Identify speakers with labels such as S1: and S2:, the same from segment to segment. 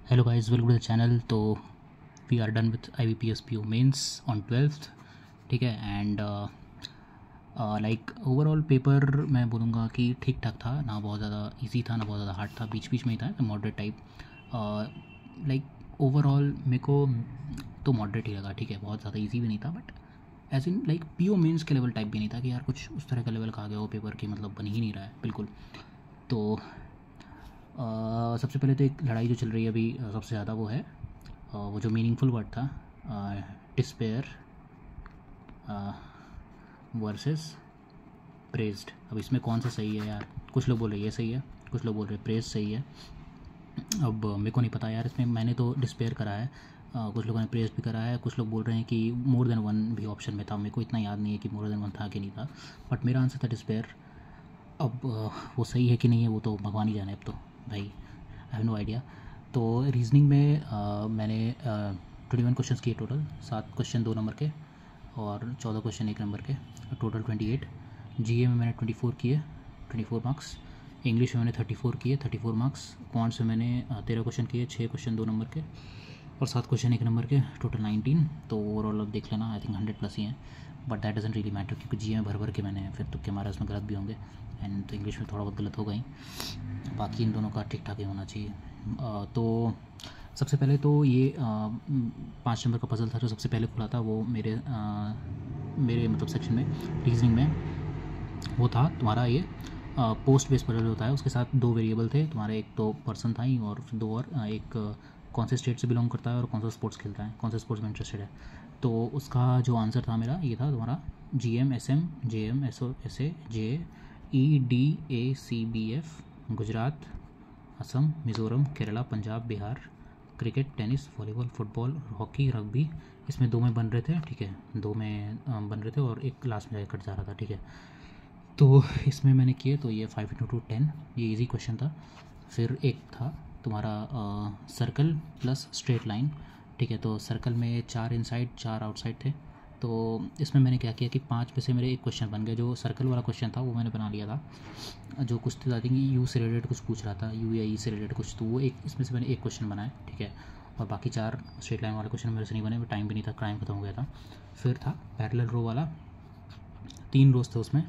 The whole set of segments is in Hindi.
S1: Hello guys, welcome to the channel. तो we are done with IBPS PO mains on 12th. ठीक है एंड लाइक ओवरऑल पेपर मैं बोलूँगा कि ठीक ठाक था, ना बहुत ज़्यादा इजी था ना बहुत ज़्यादा हार्ड था, बीच बीच में ही था, मॉडरेट टाइप. लाइक ओवरऑल मेरे को तो मॉडरेट ही लगा. ठीक है, बहुत ज़्यादा इजी भी नहीं था but as in like PO mains के लेवल टाइप भी नहीं था कि यार कुछ उस तरह का लेवल का आ गया वो पेपर की मतलब बन ही नहीं रहा है बिल्कुल. तो सबसे पहले तो एक लड़ाई जो चल रही है अभी सबसे ज़्यादा वो है वो जो मीनिंगफुल वर्ड था, डिस्पेयर वर्सेस प्रेज्ड. अब इसमें कौन सा सही है यार? कुछ लोग बोल रहे ये सही है, कुछ लोग बोल रहे प्रेज सही है. अब मेरे को नहीं पता यार, इसमें मैंने तो डिस्पेयर करा है, कुछ लोगों ने प्रेज भी करा है, कुछ लोग बोल रहे हैं कि मोर देन वन भी ऑप्शन में था. मेरे को इतना याद नहीं है कि मोर देन वन था कि नहीं था, बट मेरा आंसर था डिस्पेयर. अब वो सही है कि नहीं है वो तो भगवान ही जाने. अब तो भाई आई हैव नो आइडिया. तो रीजनिंग में मैंने 21 क्वेश्चन किए टोटल, 7 क्वेश्चन 2 नंबर के और 14 क्वेश्चन 1 नंबर के, टोटल 28. GA में मैंने 24 किए, 24 मार्क्स. इंग्लिश में मैंने 34 किए, 34 मार्क्स. क्वांट्स में मैंने 13 क्वेश्चन किए, 6 क्वेश्चन 2 नंबर के और 7 क्वेश्चन 1 नंबर के, टोटल 19. तो ओवरऑल अब देख लेना, आई थिंक 100+ ही हैं, but that doesn't really matter क्योंकि GA में भर के मैंने फिर तुक्के मारा, उसमें गलत भी होंगे एंड तो इंग्लिश में थोड़ा बहुत गलत होगा ही. बाकी इन दोनों का ठीक ठाक ही होना चाहिए. तो सबसे पहले तो ये 5 नंबर का पजल था जो सबसे पहले खुला था, वो मेरे मतलब सेक्शन में रीजनिंग में वो था तुम्हारा ये पोस्ट बेस पजल होता है. उसके साथ 2 वेरिएबल थे तुम्हारे, एक तो पर्सन था ही और फिर 2 और एक कौन से स्टेट से बिलोंग करता है और कौन सा स्पोर्ट्स खेलता है, कौन से स्पोर्ट्स में इंटरेस्टेड है. तो उसका जो आंसर था मेरा ये था तुम्हारा GM SM JM SO SA JA EDACBF Gujarat Assam Mizoram Kerala Punjab Bihar, cricket tennis volleyball football hockey rugby. इसमें 2 में बन रहे थे. ठीक है, 2 में बन रहे थे और एक लास्ट में जाकर कट जा रहा था. ठीक है, तो इसमें मैंने किए तो ये 5 × 2 10, ये इजी क्वेश्चन था. फिर एक था तुम्हारा सर्कल प्लस स्ट्रेट लाइन. ठीक है, तो सर्कल में 4 इनसाइड 4 आउटसाइड थे. तो इसमें मैंने क्या किया कि 5 में से मेरे एक क्वेश्चन बन गया. जो सर्कल वाला क्वेश्चन था वो मैंने बना लिया था, जो कुछ आई थिंक यू से रिलेटेड कुछ पूछ रहा था, यू या ई से रिलेटेड कुछ, तो वो एक इसमें से मैंने एक क्वेश्चन बनाया. ठीक है, और बाकी 4 स्ट्रेट लाइन वाले क्वेश्चन मेरे से नहीं बने, टाइम भी नहीं था, टाइम खत्म हो गया था. फिर था पैरेलल रो वाला, 3 रोज थे उसमें.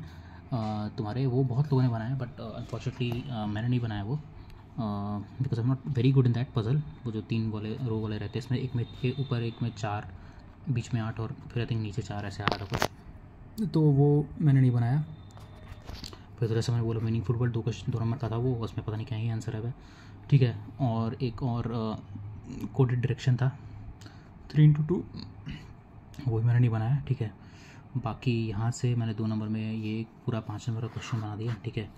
S1: तुम्हारे वो बहुत लोगों ने बनाया बट अनफॉर्चुनेटली मैंने नहीं बनाया वो, because I am not very good in that puzzle. वो जो 3 वाले रो वाले रहते हैं, इसमें एक में ऊपर एक में 4, बीच में 8 और फिर आई थिंक नीचे 4 ऐसे आ रहा था कुछ, तो वो मैंने नहीं बनाया. फिर जैसे मैंने बोला मीनिंगफुल वर्ड 2 क्वेश्चन 2 नंबर का था वो, उसमें पता नहीं क्या ही आंसर है वह. ठीक है, और एक और कोडेड डायरेक्शन था 3 × 2, वो भी मैंने नहीं बनाया. ठीक है, बाकी यहाँ से मैंने 2 नंबर में ये पूरा 5 नंबर का क्वेश्चन बना दिया. ठीक है,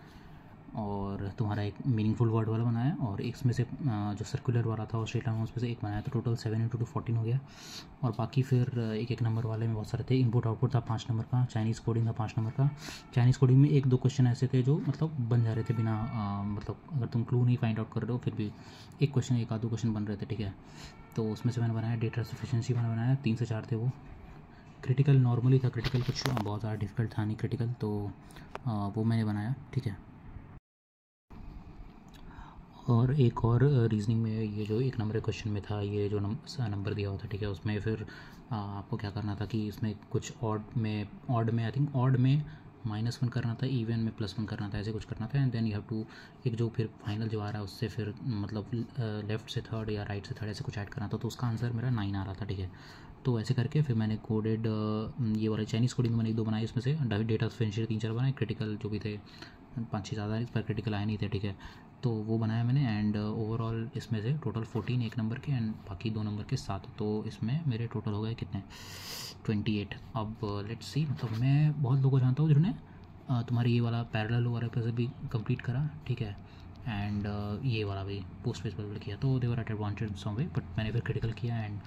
S1: और तुम्हारा एक मीनिंगफुल वर्ड वाला बनाया और एक इसमें से जो सर्कुलर वाला था और स्ट्रेट लाइन उसमें से एक बनाया, तो टोटल 7 × 2 14 हो गया. और बाकी फिर एक नंबर वाले में बहुत सारे थे. इनपुट आउटपुट था 5 नंबर का, चाइनीज़ कोडिंग था 5 नंबर का. चाइनीज़ कोडिंग में 1-2 क्वेश्चन ऐसे थे जो मतलब बन जा रहे थे बिना मतलब अगर तुम क्लू नहीं फाइंड आउट कर रहे हो फिर भी एक क्वेश्चन 1-2 क्वेश्चन बन रहे थे. ठीक है, तो उसमें से मैंने बनाया डेटा सफिशिएंसी मैंने बनाया, 3 से 4 थे वो. क्रिटिकल नॉर्मली था, क्रिटिकल कुछ बहुत ज़्यादा डिफिकल्ट था नहीं क्रिटिकल, तो वो मैंने बनाया. ठीक है, और एक और रीजनिंग में ये जो 1 नंबर के क्वेश्चन में था, ये जो नंबर दिया हुआ था. ठीक है, उसमें फिर आपको क्या करना था कि इसमें कुछ ऑड में आई थिंक ऑड में -1 करना था, इवन में +1 करना था, ऐसे कुछ करना था. And then you have to एक जो फिर फाइनल जो आ रहा है उससे फिर मतलब लेफ़्ट से थर्ड या राइट से थर्ड ऐसे कुछ ऐड करना था. तो उसका आंसर मेरा 9 आ रहा था. ठीक है, तो ऐसे करके फिर मैंने कोडेड ये वाले चाइनीज़ कोडिंग मैंने 1-2 बनाए, इसमें से डेटा डिफरेंशियल 3-4 बनाए, क्रिटिकल जो भी थे 5-6 ज़्यादा, इस पर क्रिटिकल आए नहीं थे. ठीक है, तो वो बनाया मैंने. एंड ओवरऑल इसमें से टोटल 14 1 नंबर के एंड बाकी 2 नंबर के 7, तो इसमें मेरे टोटल हो गए कितने 28. अब लेट्स सी, मतलब मैं बहुत लोगों को जानता हूँ जिन्होंने तुम्हारे ये वाला पैरेलल वाला पे भी कंप्लीट करा. ठीक है, एंड ये वाला भी पोस्ट बेस पर किया, तो they were at advantage some way, but मैंने फिर क्रिटिकल किया एंड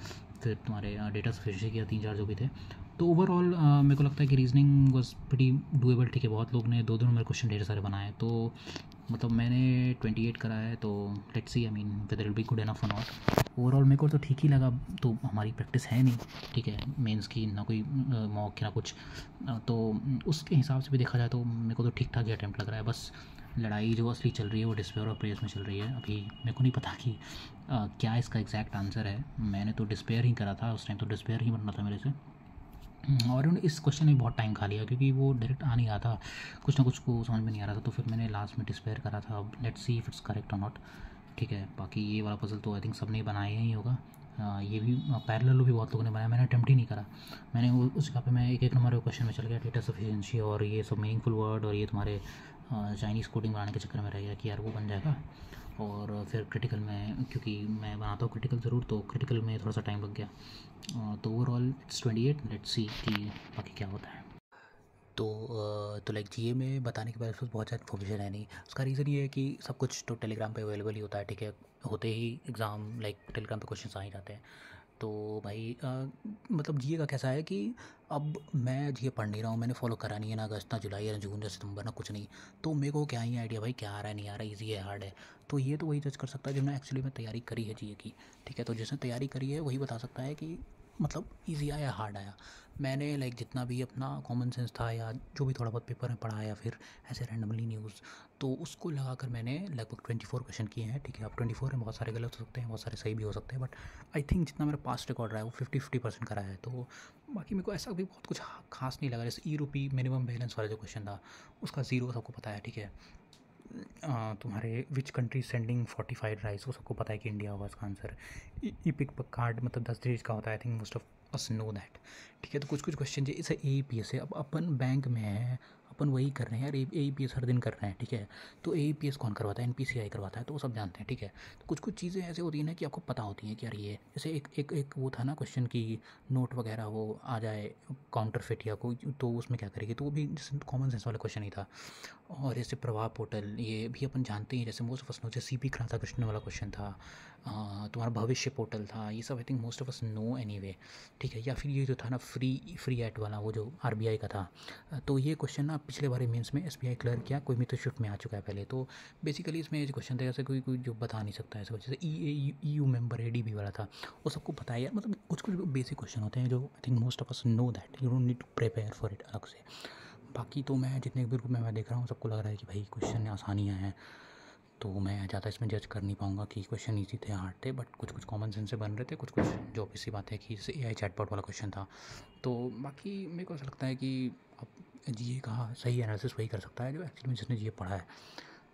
S1: फिर तुम्हारे डेटा सफिशिएंसी किया, 3-4 जो भी थे. तो ओवरऑल मेरे को लगता है कि रीजनिंग वॉज प्रीटी डूएबल. ठीक है, बहुत लोग ने 2-2 नंबर क्वेश्चन ढेर सारे बनाए, तो मतलब मैंने 28 करा है, तो let's see I mean weather will be good enough और नॉट। ओवरऑल मेरे को तो ठीक ही लगा। तो हमारी प्रैक्टिस है नहीं, ठीक है, मेंस की ना कोई मॉक ना कुछ, तो उसके हिसाब से भी देखा जाए तो मेरे को तो ठीक ठाक ही अटैम्प्ट लग रहा है। बस लड़ाई जो असली चल रही है वो डिस्पेयर और प्रेस में चल रही है। अभी मेरे को नहीं पता कि क्या इसका एग्जैक्ट आंसर है। मैंने तो डिस्पेयर ही करा था उस टाइम, तो डिस्पेयर ही बनना था मेरे से। और उन्होंने इस क्वेश्चन में बहुत टाइम खा लिया क्योंकि वो डायरेक्ट आ नहीं रहा था, कुछ ना कुछ को समझ में नहीं आ रहा था। तो फिर मैंने लास्ट में डिस्पेयर करा था। अब let's see if it's correct और नॉट, ठीक है। बाकी ये वाला पजल तो आई थिंक सबने बनाया ही होगा। ये भी पैरेलल भी बहुत लोगों ने बनाया, मैंने अटेम्प्ट ही नहीं करा। मैंने उस जगह पे मैं एक नंबर के क्वेश्चन में चल गया, डेटा सफिशिएंसी और ये सब मीनिंगफुल वर्ड और ये तुम्हारे चाइनीज़ कोडिंग बनाने के चक्कर में रह गया कि यार वो बन जाएगा। और फिर क्रिटिकल में, क्योंकि मैं बनाता हूँ क्रिटिकल ज़रूर, तो क्रिटिकल में थोड़ा सा टाइम लग गया। तो ओवरऑल इट्स 28। लेट्स सी कि बाकी क्या होता है। तो लाइक जीए में बताने के बाद उसमें बहुत ज़्यादा इन्फॉर्मेशन है नहीं। उसका रीज़न ये है कि सब कुछ तो टेलीग्राम पे अवेलेबल ही होता है, ठीक है। होते ही एग्ज़ाम लाइक टेलीग्राम पे क्वेश्चन आ ही जाते हैं। तो भाई मतलब जीए का कैसा है कि अब मैं जीए पढ़ नहीं रहा हूँ, मैंने फॉलो करा नहीं है ना अगस्त ना जुलाई ना जून ना सितंबर ना कुछ नहीं। तो मेरे को क्या ही आइडिया भाई क्या आ रहा है नहीं आ रहा, ईजी है हार्ड है। तो ये तो वही जज कर सकता है जिसने एक्चुअली में तैयारी करी है जीए की, ठीक है। तो जिसने तैयारी करी है वही बता सकता है कि मतलब ईजी आया या हार्ड आया। मैंने लाइक जितना भी अपना कॉमन सेंस था या जो भी थोड़ा बहुत पेपर में पढ़ा या फिर ऐसे रैंडमली न्यूज़, तो उसको लगाकर मैंने लगभग 24 क्वेश्चन किए हैं, ठीक है। अब 24 में बहुत सारे गलत हो सकते हैं, बहुत सारे सही भी हो सकते हैं, बट आई थिंक जितना मेरा पास्ट रिकॉर्ड रहा है वो 50% करा है। तो बाकी मेरे को ऐसा भी बहुत कुछ खास नहीं लगा। जैसे ई मिनिमम बैलेंस वाला जो क्वेश्चन था उसका ज़ीरो सबको पता है, ठीक है। तुम्हारे which country sending fortified rice वो सबको पता है कि इंडिया होगा इसका आंसर। ई पिक कार्ड मतलब 10 डिजिट का होता है, आई think most of us know that, ठीक है। तो कुछ कुछ क्वेश्चन जैसे AEPS है, अब अपन बैंक में है, अपन वही कर रहे हैं यार, AEPS हर दिन कर रहे हैं, ठीक है। तो AEPS कौन करवाता है, NPCI करवाता है, तो वो सब जानते हैं, ठीक है। तो कुछ कुछ चीज़ें ऐसे होती हैं ना कि आपको पता होती हैं कि यार ये जैसे एक एक एक वो था ना क्वेश्चन कि नोट वगैरह वो आ जाए काउंटर फिट या कोई, तो उसमें क्या करेगी, तो वो भी जैसे कॉमन सेंस वाला क्वेश्चन ही था। और जैसे प्रवाह पोर्टल ये भी अपन जानते हैं, जैसे मोस्ट ऑफ अस नो, जैसे CP राधा कृष्ण वाला क्वेश्चन था। तुम्हारा भविष्य पोर्टल था, ये सब आई think most of us no anyway, ठीक है। या फिर ये जो था ना फ्री एट वाला वो जो RBI का था, तो ये क्वेश्चन ना पिछले बार मेंस में SBI क्लियर किया, कोई भी तो शिफ्ट में आ चुका है पहले। तो बेसिकली इसमें ये क्वेश्चन था जैसे कोई कोई जो बता नहीं सकता है, जैसे EU मेंबर ADB वाला था, वो सबको पता है यार। मतलब कुछ कुछ बेसिक क्वेश्चन होते हैं जो I think most of us know that, you don't need to prepare for it अलग से। बाकी तो मैं जितने भी ग्रुप में मैं देख रहा हूँ सबको लग रहा है कि भाई क्वेश्चन आसानियाँ हैं। तो मैं ज़्यादा इसमें जज कर नहीं पाऊँगा कि क्वेश्चन ईजी थे हार्ड थे, बट कुछ कुछ कॉमन सेंस से बन रहे थे, कुछ कुछ जो ऑब्वियस सी बात है कि जैसे AI चैटबॉट वाला क्वेश्चन था। तो बाकी मेरे को ऐसा लगता है कि अब जीए का सही एनालिसिस वही कर सकता है जो एक्चुअली में जिसने जीए पढ़ा है।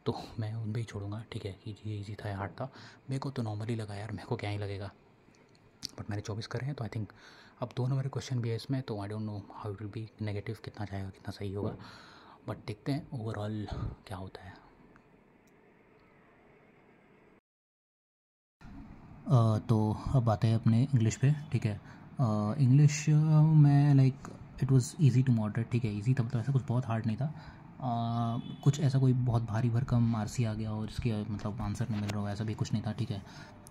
S1: तो मैं उन पर ही छोड़ूंगा, ठीक है, कि जीए ईजी था या हार्ड था। मेरे को तो नॉर्मली लगा यार, मेरे को क्या ही लगेगा, बट मैंने 24 करे हैं तो आई थिंक अब 2 नंबर क्वेश्चन भी है इसमें, तो I don't know how it will be, negative कितना जाएगा कितना सही होगा, बट देखते हैं ओवरऑल क्या होता है। तो अब आते हैं अपने इंग्लिश पे, ठीक है। इंग्लिश में like it was easy to moderate, ठीक है। इजी था मतलब ऐसा कुछ बहुत हार्ड नहीं था। कुछ ऐसा कोई बहुत भारी भरकम RC आ गया और जिसके मतलब आंसर नहीं मिल रहा हो, ऐसा भी कुछ नहीं था, ठीक है।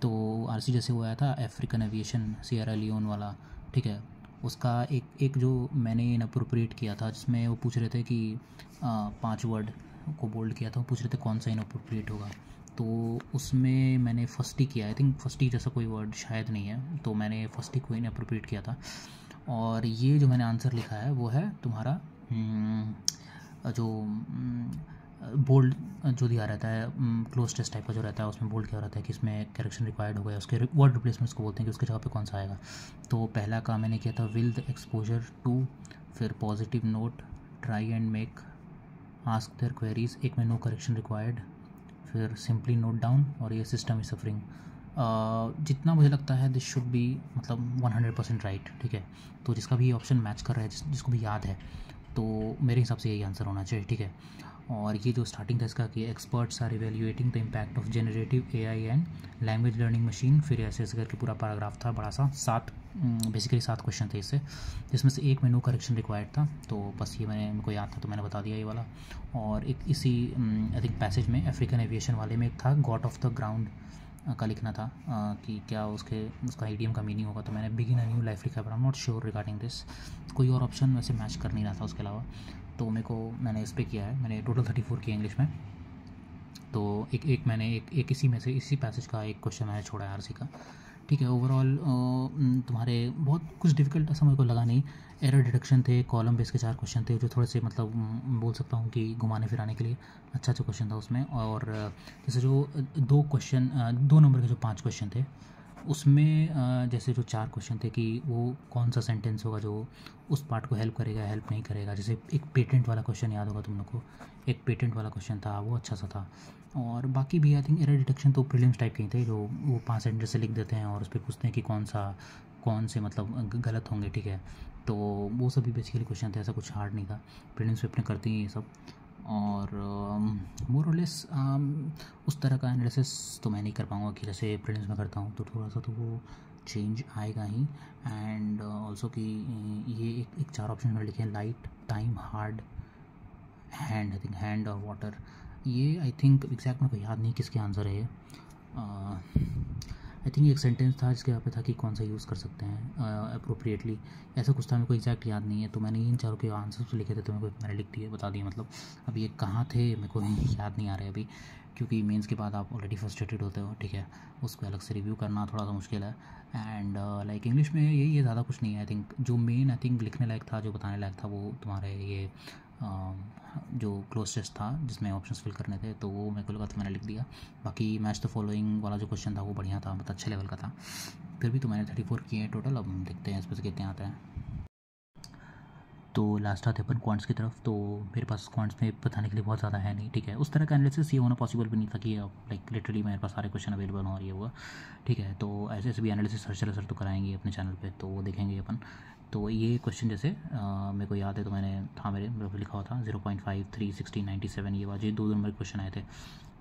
S1: तो RC जैसे वो आया था अफ्रीकन एविएशन सियरा लियोन वाला, ठीक है। उसका एक जो मैंने इनअप्रोप्रिएट किया था जिसमें वो पूछ रहे थे कि 5 वर्ड को बोल्ड किया था, वो पूछ रहे थे कौन सा इनअप्रोप्रिएट होगा। तो उसमें मैंने फर्स्ट ही किया, आई थिंक फर्स्ट ही जैसा कोई वर्ड शायद नहीं है, तो मैंने फर्स्ट ही कोई अप्रोप्रिएट किया था। और ये जो मैंने आंसर लिखा है वो है तुम्हारा जो बोल्ड जो दिया रहता है क्लोज टेस्ट टाइप का जो रहता है, उसमें बोल्ड क्या रहता है कि इसमें करेक्शन रिक्वायर्ड हो गया, उसके वर्ड रिप्लेसमेंट्स को बोलते हैं कि उसके जगह पे कौन सा आएगा। तो पहला काम मैंने किया था विल द एक्सपोजर टू, फिर positive note, try and make, ask their queries, एक में नो करेक्शन रिक्वायर्ड, फिर सिंपली नोट डाउन, और ये सिस्टम इज सफरिंग। जितना मुझे लगता है दिस शुड बी मतलब 100% राइट, ठीक है। तो जिसका भी ऑप्शन मैच कर रहा है, जिसको भी याद है, तो मेरे हिसाब से यही आंसर होना चाहिए, ठीक है। और ये जो स्टार्टिंग था इसका कि experts are evaluating the impact of generative AI and language learning machine, फिर ऐसे ऐसे करके पूरा पैराग्राफ था बड़ा सा, 7 बेसिकली 7 क्वेश्चन थे इससे, जिसमें से एक में नो करेक्शन रिक्वायर्ड था। तो बस ये मेरे को याद था तो मैंने बता दिया ये वाला। और एक इसी आई थिंक पैसेज में अफ्रीकन एविएशन वाले में एक था गॉड ऑफ द ग्राउंड का लिखना था कि क्या उसका इडियम का मीनिंग होगा, तो मैंने बिगिन अ न्यू लाइफ लिखा, but I am not sure regarding this. कोई और ऑप्शन वैसे मैच कर नहीं रहा था उसके अलावा, तो मैंने इस पर किया है। मैंने टोटल 34 किया इंग्लिश में। तो एक मैंने एक इसी में से इसी पैसेज का एक क्वेश्चन मैंने छोड़ा है आरसी का, ठीक है। ओवरऑल तुम्हारे बहुत कुछ डिफिकल्ट ऐसा मेरे को लगा नहीं। एरर डिडक्शन थे, कॉलम बेस के 4 क्वेश्चन थे जो थोड़े से मतलब बोल सकता हूँ कि घुमाने फिराने के लिए अच्छा क्वेश्चन था उसमें। और जैसे जो 2 नंबर के जो 5 क्वेश्चन थे उसमें जैसे जो 4 क्वेश्चन थे कि वो कौन सा सेंटेंस होगा जो उस पार्ट को हेल्प करेगा, हेल्प नहीं करेगा। जैसे एक पेटेंट वाला क्वेश्चन याद होगा तुम लोग को, एक पेटेंट वाला क्वेश्चन था, वो अच्छा सा था। और बाकी भी आई थिंक एरर डिटेक्शन तो प्रीलिम्स टाइप के ही थे, जो वो 5 सेंटेंस से लिख देते हैं और उस पर पूछते हैं कि कौन से मतलब गलत होंगे, ठीक है। तो वो सभी बेसिकली क्वेश्चन थे, ऐसा कुछ हार्ड नहीं था। प्रीलिम्स पे अपने करते ही ये सब। और मोर और लेस उस तरह का एनालिसिस तो मैं नहीं कर पाऊँगा कि जैसे प्रीलिम्स में करता हूँ, तो थोड़ा सा तो वो चेंज आएगा ही। एंड ऑल्सो कि ये एक 4 ऑप्शन में लिखे हैं, light, time, hard, hand, I think hand और वाटर। ये आई थिंक एग्जैक्ट मेरे को याद नहीं किसके आंसर है ये। आई थिंक एक सेंटेंस था जिसके यहाँ पे था कि कौन सा यूज़ कर सकते हैं अप्रोप्रिएटली, ऐसा कुछ था, मेरे को एग्जैक्ट याद नहीं है। तो मैंने इन चारों के आंसर्स लिखे थे, तो मेरे को मैंने लिख दिए, बता दिए मतलब। अब ये कहाँ थे मेरे को याद नहीं आ रहे अभी, क्योंकि मेंस के बाद आप ऑलरेडी फ्रस्ट्रेटेड होते हो, ठीक है। उसको अलग से रिव्यू करना थोड़ा सा मुश्किल है। एंड लाइक इंग्लिश में यही है, ज़्यादा कुछ नहीं है। आई थिंक जो मेन आई थिंक लिखने लायक था, जो बताने लायक था, वो तुम्हारे ये जो क्लोज टेस्ट था जिसमें ऑप्शंस फिल करने थे, तो वो मेरे को लगा तो मैंने लिख दिया। बाकी मैच द फॉलोइंग वाला जो क्वेश्चन था वो बढ़िया था, मतलब अच्छे लेवल का था। फिर भी तो मैंने 34 किए हैं टोटल, अब देखते हैं इसमें से कितने आते हैं। तो लास्ट आते अपन क्वांट्स की तरफ। तो मेरे पास क्वांट्स में बताने के लिए बहुत ज़्यादा है नहीं, ठीक है। उस तरह का एनालिसिस ये होना पॉसिबल भी नहीं था कि लाइक लिटरली मेरे पास सारे क्वेश्चन अवेलेबल हो, और ये हुआ, ठीक है। तो ऐसे ऐसे भी एनालिसिस सर तो कराएंगे अपने चैनल पे, तो वो देखेंगे अपन। तो ये क्वेश्चन जैसे मेरे को याद है, तो मैंने था मेरे पे लिखा हुआ था 0.5, 3, 16, 97, ये बात, ये 2 नंबर के क्वेश्चन आए थे।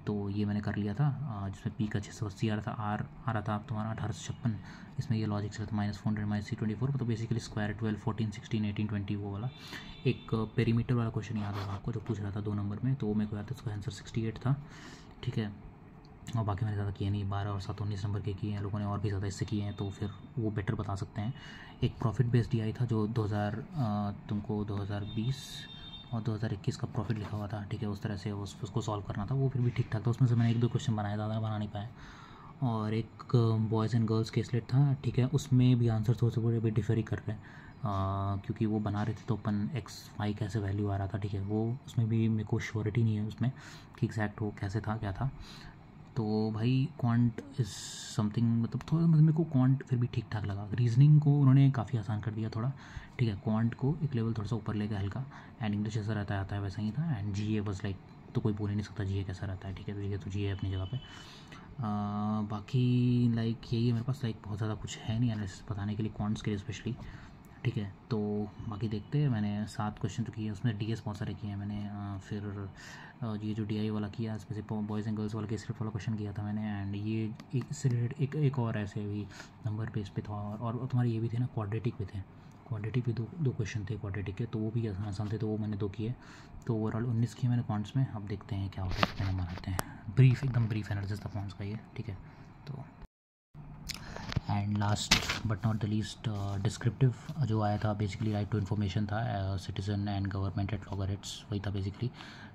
S1: तो ये मैंने कर लिया था, जिसमें पी का 680 आ रहा था, आर आ रहा था तुम्हारा 1856। इसमें ये लॉजिक चला था -400 -324, तो बेसिकली स्क्वायर 12, 14, 16, 18, 20 वो वाला। एक पेरीमीटर वाला क्वेश्चन याद होगा आपको जो पूछ रहा था 2 नंबर में, तो मेरे को याद है उसका आंसर 68 था, ठीक है। और बाकी मैंने ज़्यादा किए नहीं, 12 और 7, 19 नंबर के किए हैं लोगों ने, और भी ज़्यादा इससे किए हैं, तो फिर वो बेटर बता सकते हैं। एक प्रॉफिट बेस्ड DI था जो 2020 और 2021 का प्रॉफिट लिखा हुआ था, ठीक है। उस तरह से उसको सॉल्व करना था, वो फिर भी ठीक ठाक था। उसमें से मैंने 1-2 क्वेश्चन बनाए, ज़्यादा बना नहीं पाया। और एक बॉयज़ एंड गर्ल्स केसलेट था, ठीक है। उसमें भी आंसर थोड़े से बड़े भी डिफर ही कर रहे हैं, क्योंकि वो बना रहे थे तो अपन XY कैसे वैल्यू आ रहा था, ठीक है। वो उसमें भी मेरे को श्योरिटी नहीं है उसमें कि एग्जैक्ट वो कैसे था, क्या था। तो भाई क्वांट इज़ समथिंग, मतलब थोड़ा मतलब मेरे को क्वांट फिर भी ठीक ठाक लगा। रीजनिंग को उन्होंने काफ़ी आसान कर दिया थोड़ा, ठीक है। क्वांट को एक लेवल थोड़ा सा ऊपर ले गया हल्का। एंड इंग्लिश जैसा रहता आता है वैसा ही था। एंड GA बस लाइक, तो कोई बोल ही नहीं सकता GA कैसा रहता है, ठीक है। तो GA अपनी जगह पे। बाकी लाइक यही है मेरे पास, लाइक बहुत ज़्यादा कुछ है नहीं एनालिसिस बताने के लिए क्वांट्स के लिए स्पेशली, ठीक है। तो बाकी देखते हैं, मैंने 7 क्वेश्चन तो किए, उसमें DS बहुत सारे किए हैं मैंने। फिर ये जो DI वाला किया, इसमें से बॉयज़ एंड गर्ल्स वाला के स्क्रिप्ट वाला क्वेश्चन किया था मैंने। एंड ये इससे रिलेटेड एक और ऐसे भी नंबर बेस पे था। और तुम्हारे ये भी थे ना, क्वाड्रेटिक भी थे। क्वाड्रेटिक भी दो क्वेश्चन थे क्वाड्रेटिक के, तो वो भी आसान थे, तो वो मैंने 2 किए। तो ओवरऑल 19 किए मैंने क्वांट्स में। अब देखते हैं क्या होता है, कितने नंबर आते हैं। एकदम ब्रीफ एनालिसिस था क्वांट्स का ये, ठीक है। तो and last but not the least, descriptive जो आया था बेसिकली राइट टू इन्फॉर्मेशन था, सिटीज़न एंड गवर्नमेंट एट लॉगरेट्स, वही था बेसिकली,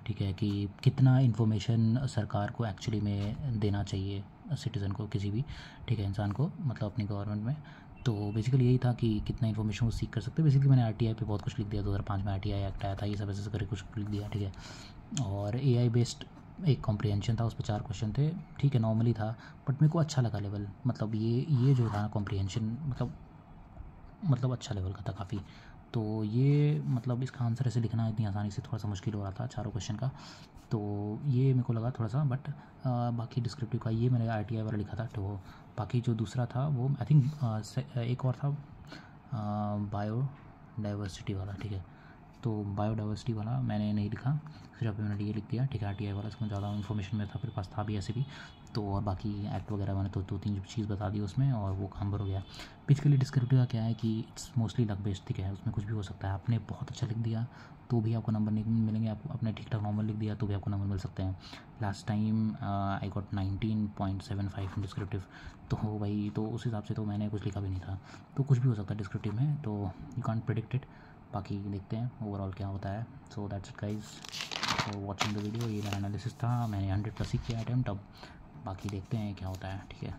S1: ठीक है। कि कितना इन्फॉर्मेशन सरकार को एक्चुअली में देना चाहिए सिटीज़न को, किसी भी, ठीक है, इंसान को, मतलब अपनी गवर्नमेंट में। तो बेसिकली यही था कि कितना इन्फॉर्मेशन वो सीख कर सकते हैं। बेसिकली मैंने RTI पे बहुत कुछ लिख दिया, 2005 में RTI एक्ट आया था, ये सब ऐसे करके कुछ लिख दिया, ठीक है। और AI बेस्ड एक कॉम्प्रिहेंशन था, उस पर 4 क्वेश्चन थे, ठीक है। नॉर्मली था, बट मेरे को अच्छा लगा लेवल, मतलब ये जो था ना कॉम्प्रिहेंशन, मतलब अच्छा लेवल का था काफ़ी। तो ये मतलब इसका आंसर ऐसे लिखना इतनी आसानी से थोड़ा सा मुश्किल हो रहा था चारों क्वेश्चन का, तो ये मेरे को लगा थोड़ा सा। बट बाकी डिस्क्रिप्टिव का ये मैंने RTI वाला लिखा था, तो बाकी जो दूसरा था वो आई थिंक एक और था बायोडाइवर्सिटी वाला, ठीक है। तो बायोडाइवर्सिटी वाला मैंने नहीं लिखा, फिर अभी मैंने ये लिख दिया, ठीक है। RTI वाला इसमें ज़्यादा इन्फॉर्मेशन मेरे था, फिर पास था भी ऐसे भी। तो और बाकी एक्ट वगैरह मैंने तो 2-3 चीज़ बता दी उसमें, और वो काम भर हो गया। बेसिकली डिस्क्रिप्टिव का क्या है कि इट्स मोस्टली लक बेस्ड, ठीक है। उसमें कुछ भी हो सकता है, आपने बहुत अच्छा लिख दिया तो भी आपको नंबर नहीं मिलेंगे, आप अपने ठीक ठाक नॉर्मल लिख दिया तो भी आपको नंबर मिल सकते हैं। Last time I got 19.75 in descriptive, तो भाई तो उस हिसाब से तो मैंने कुछ लिखा भी नहीं था। तो कुछ भी हो सकता है डिस्क्रिप्टिव में, तो यू कांट प्रेडिक्ट इट। बाकी देखते हैं ओवरऑल क्या होता है। So that's it guys. For watching the video. ये मेरा एनालिसिस था, मैंने 100+ ही किया अटेम्प्ट, अब बाकी देखते हैं क्या होता है, ठीक है।